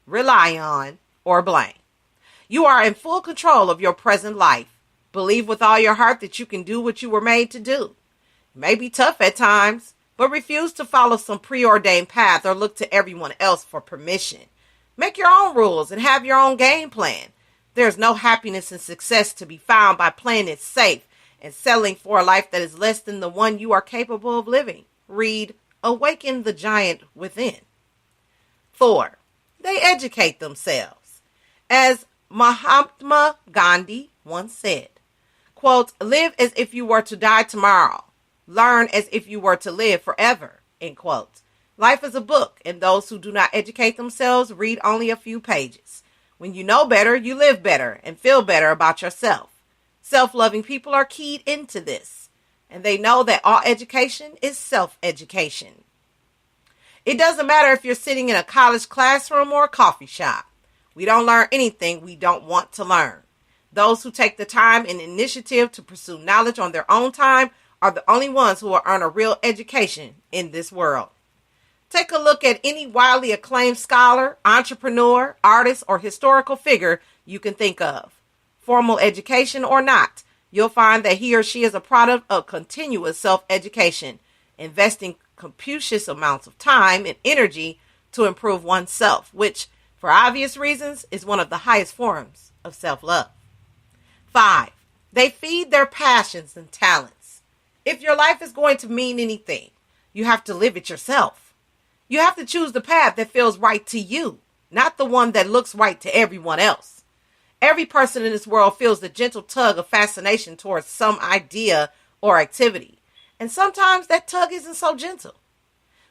rely on, or blame. You are in full control of your present life. Believe with all your heart that you can do what you were made to do. It may be tough at times, but refuse to follow some preordained path or look to everyone else for permission. Make your own rules and have your own game plan. There's no happiness and success to be found by playing it safe and settling for a life that is less than the one you are capable of living. Read Awaken the Giant Within. 4. They educate themselves. As Mahatma Gandhi once said, quote, live as if you were to die tomorrow. Learn as if you were to live forever, end quote. Life is a book, and those who do not educate themselves read only a few pages. When you know better, you live better and feel better about yourself. Self-loving people are keyed into this, and they know that all education is self-education. It doesn't matter if you're sitting in a college classroom or a coffee shop. We don't learn anything we don't want to learn. Those who take the time and initiative to pursue knowledge on their own time are the only ones who will earn a real education in this world. Take a look at any widely acclaimed scholar, entrepreneur, artist, or historical figure you can think of. Formal education or not, you'll find that he or she is a product of continuous self-education, investing copious amounts of time and energy to improve oneself, which, for obvious reasons, is one of the highest forms of self-love. 5. They feed their passions and talents. If your life is going to mean anything, you have to live it yourself. You have to choose the path that feels right to you, not the one that looks right to everyone else. Every person in this world feels the gentle tug of fascination towards some idea or activity, and sometimes that tug isn't so gentle.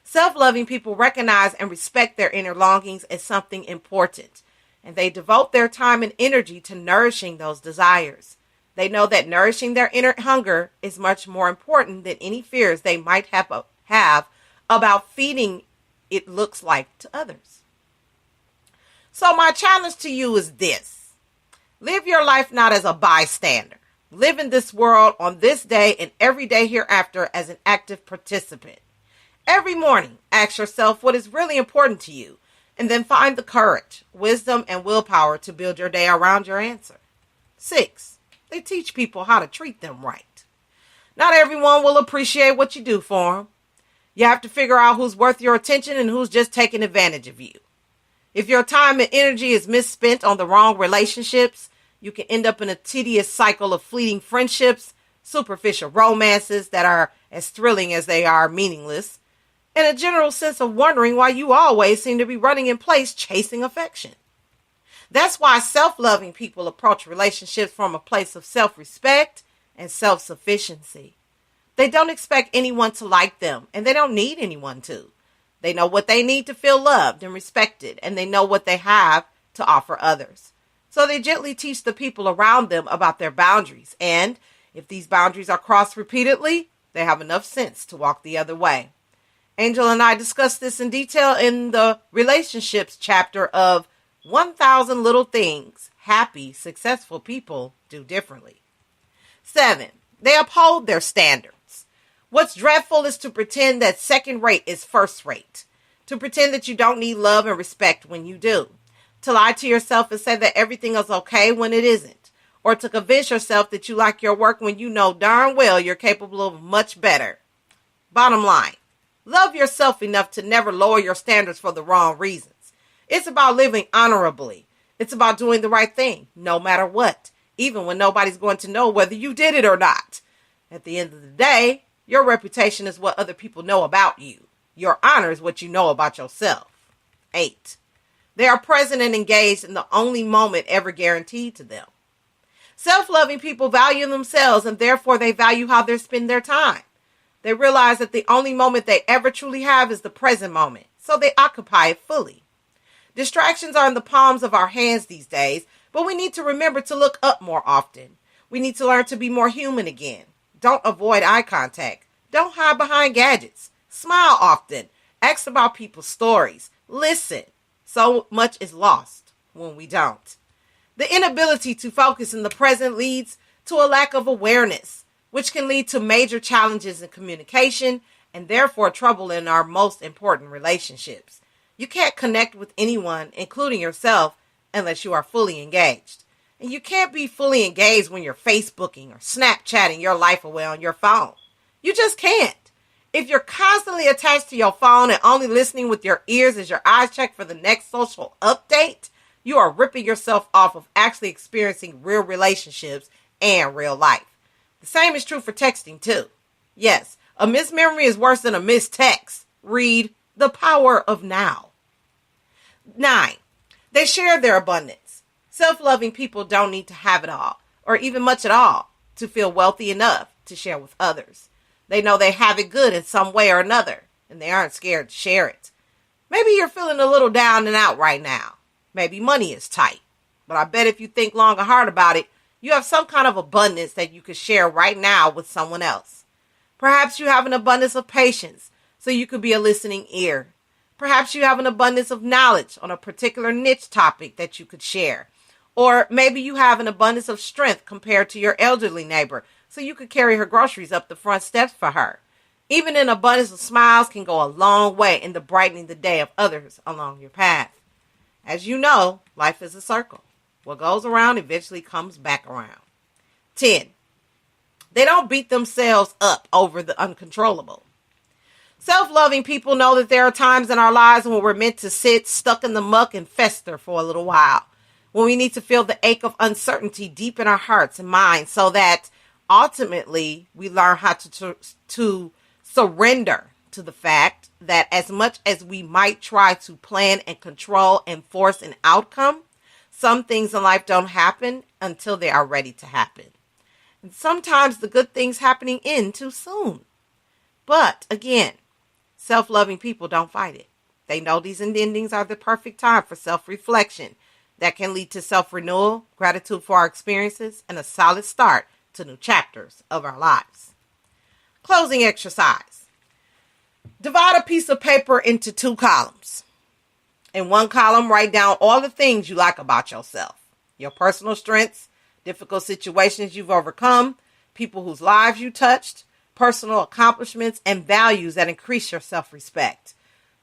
Self-loving people recognize and respect their inner longings as something important, and they devote their time and energy to nourishing those desires. They know that nourishing their inner hunger is much more important than any fears they might have about feeding it looks like to others. So my challenge to you is this. Live your life not as a bystander. Live in this world on this day and every day hereafter as an active participant. Every morning, ask yourself what is really important to you, and then find the courage, wisdom, and willpower to build your day around your answer. 6. They teach people how to treat them right. Not everyone will appreciate what you do for them. You have to figure out who's worth your attention and who's just taking advantage of you. If your time and energy is misspent on the wrong relationships, you can end up in a tedious cycle of fleeting friendships, superficial romances that are as thrilling as they are meaningless, and a general sense of wondering why you always seem to be running in place chasing affection. That's why self-loving people approach relationships from a place of self-respect and self-sufficiency. They don't expect anyone to like them, and they don't need anyone to. They know what they need to feel loved and respected, and they know what they have to offer others. So they gently teach the people around them about their boundaries, and if these boundaries are crossed repeatedly, they have enough sense to walk the other way. Angel and I discussed this in detail in the relationships chapter of 1,000 Little Things Happy, Successful People Do Differently. 7. They uphold their standards. What's dreadful is to pretend that second rate is first rate. To pretend that you don't need love and respect when you do. To lie to yourself and say that everything is okay when it isn't. Or to convince yourself that you like your work when you know darn well you're capable of much better. Bottom line. Love yourself enough to never lower your standards for the wrong reasons. It's about living honorably. It's about doing the right thing, no matter what, even when nobody's going to know whether you did it or not. At the end of the day, your reputation is what other people know about you. Your honor is what you know about yourself. 8. They are present and engaged in the only moment ever guaranteed to them. Self-loving people value themselves, and therefore they value how they spend their time. They realize that the only moment they ever truly have is the present moment, so they occupy it fully. Distractions are in the palms of our hands these days, but we need to remember to look up more often. We need to learn to be more human again. Don't avoid eye contact. Don't hide behind gadgets. Smile often. Ask about people's stories. Listen. So much is lost when we don't. The inability to focus in the present leads to a lack of awareness, which can lead to major challenges in communication and therefore trouble in our most important relationships. You can't connect with anyone, including yourself, unless you are fully engaged. And you can't be fully engaged when you're Facebooking or Snapchatting your life away on your phone. You just can't. If you're constantly attached to your phone and only listening with your ears as your eyes check for the next social update, you are ripping yourself off of actually experiencing real relationships and real life. The same is true for texting too. Yes, a missed memory is worse than a missed text. Read The Power of Now. 9. They share their abundance. Self-loving people don't need to have it all, or even much at all, to feel wealthy enough to share with others. They know they have it good in some way or another, and they aren't scared to share it. Maybe you're feeling a little down and out right now. Maybe money is tight. But I bet if you think long and hard about it, you have some kind of abundance that you could share right now with someone else. Perhaps you have an abundance of patience, so you could be a listening ear. Perhaps you have an abundance of knowledge on a particular niche topic that you could share. Or maybe you have an abundance of strength compared to your elderly neighbor, so you could carry her groceries up the front steps for her. Even an abundance of smiles can go a long way into brightening the day of others along your path. As you know, life is a circle. What goes around eventually comes back around. 10. They don't beat themselves up over the uncontrollable. Self-loving people know that there are times in our lives when we're meant to sit stuck in the muck and fester for a little while. When we need to feel the ache of uncertainty deep in our hearts and minds so that ultimately we learn how to surrender to the fact that as much as we might try to plan and control and force an outcome, some things in life don't happen until they are ready to happen. And sometimes the good things happening end too soon. But again, self-loving people don't fight it. They know these endings are the perfect time for self-reflection that can lead to self-renewal, gratitude for our experiences, and a solid start to new chapters of our lives. Closing exercise. Divide a piece of paper into 2 columns. In one column, write down all the things you like about yourself. Your personal strengths, difficult situations you've overcome, people whose lives you touched, personal accomplishments, and values that increase your self-respect.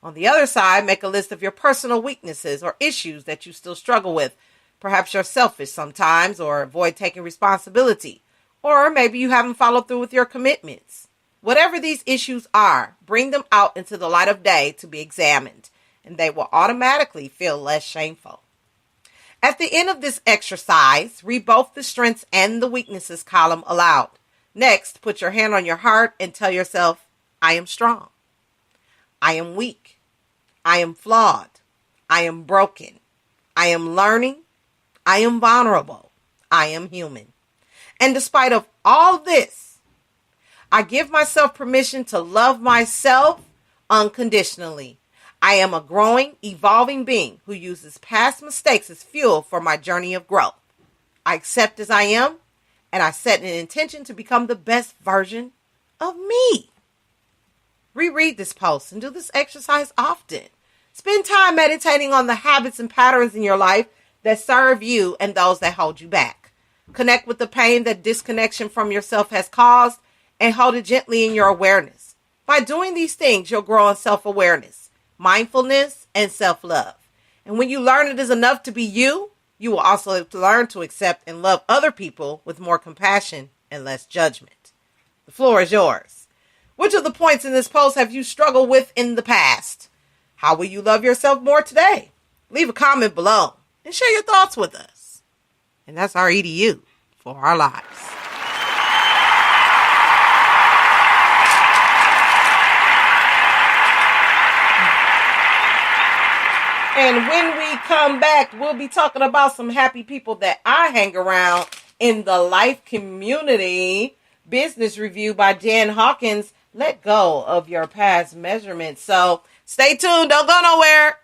On the other side, make a list of your personal weaknesses or issues that you still struggle with. Perhaps you're selfish sometimes or avoid taking responsibility. Or maybe you haven't followed through with your commitments. Whatever these issues are, bring them out into the light of day to be examined, and they will automatically feel less shameful. At the end of this exercise, read both the strengths and the weaknesses column aloud. Next, put your hand on your heart and tell yourself, I am strong. I am weak. I am flawed. I am broken. I am learning. I am vulnerable. I am human. And despite of all this, I give myself permission to love myself unconditionally. I am a growing, evolving being who uses past mistakes as fuel for my journey of growth. I accept as I am, and I set an intention to become the best version of me. Reread this post and do this exercise often. Spend time meditating on the habits and patterns in your life that serve you and those that hold you back. Connect with the pain that disconnection from yourself has caused and hold it gently in your awareness. By doing these things, you'll grow in self-awareness, mindfulness, and self-love. And when you learn it is enough to be you, you will also learn to accept and love other people with more compassion and less judgment. The floor is yours. Which of the points in this post have you struggled with in the past? How will you love yourself more today? Leave a comment below and share your thoughts with us. And that's our EDU for our lives. And when we come back, we'll be talking about some happy people that I hang around in the life community. Business review by Jan Hawkins. Let go of your past measurements. So stay tuned. Don't go nowhere.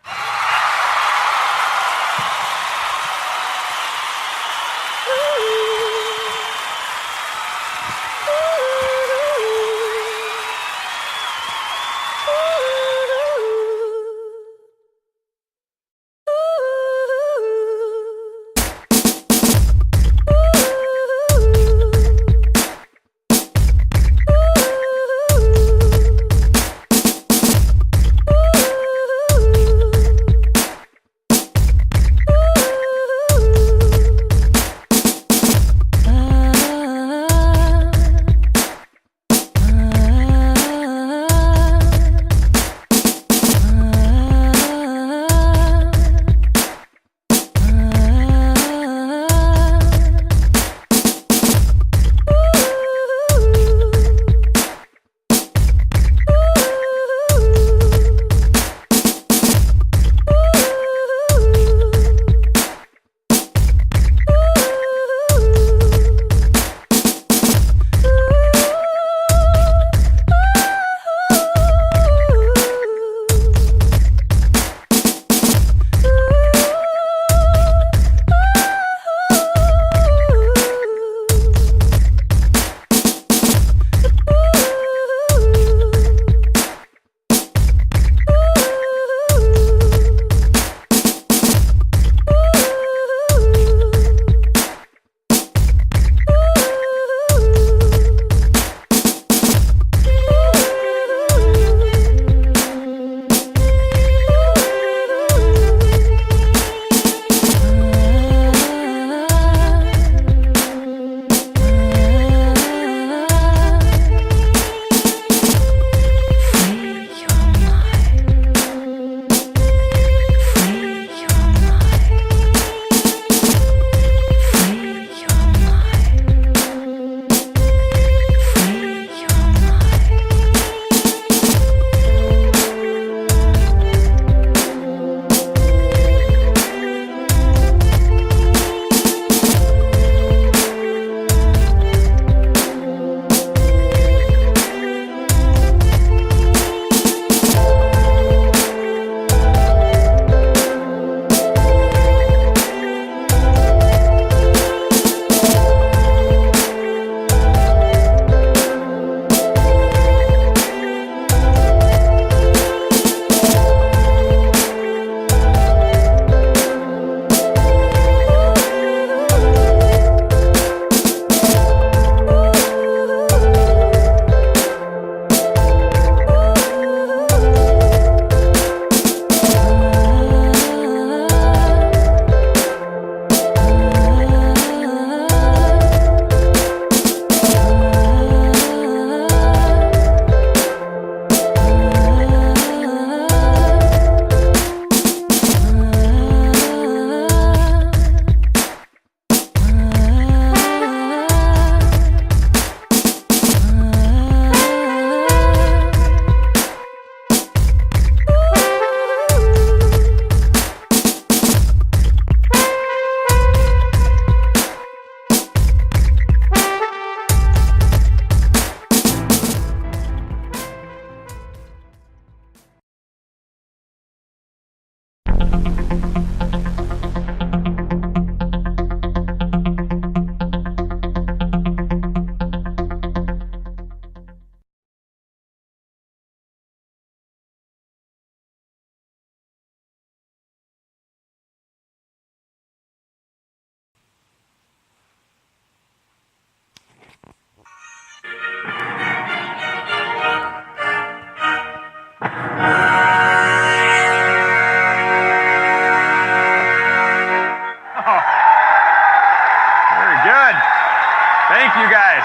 Thank you, guys.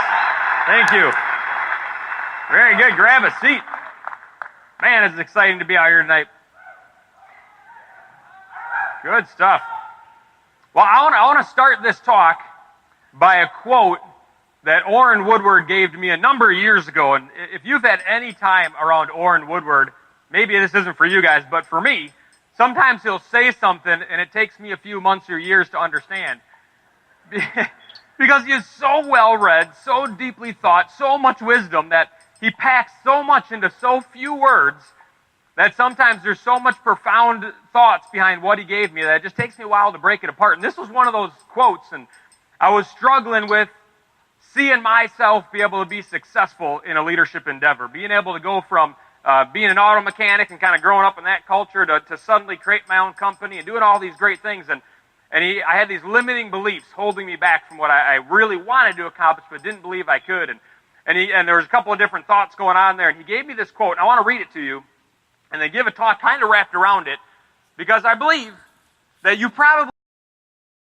Thank you. Very good. Grab a seat. Man, it's exciting to be out here tonight. Good stuff. Well, I want to start this talk by a quote that Orrin Woodward gave to me a number of years ago. And if you've had any time around Orrin Woodward, maybe this isn't for you guys, but for me, sometimes he'll say something and it takes me a few months or years to understand. Because he is so well read, so deeply thought, so much wisdom that he packs so much into so few words that sometimes there's so much profound thoughts behind what he gave me that it just takes me a while to break it apart. And this was one of those quotes, and I was struggling with seeing myself be able to be successful in a leadership endeavor, being able to go from being an auto mechanic and kind of growing up in that culture to suddenly create my own company and doing all these great things. And I had these limiting beliefs holding me back from what I really wanted to accomplish but didn't believe I could. And there was a couple of different thoughts going on there. And he gave me this quote, and I want to read it to you, and then give a talk kind of wrapped around it, because I believe that you probably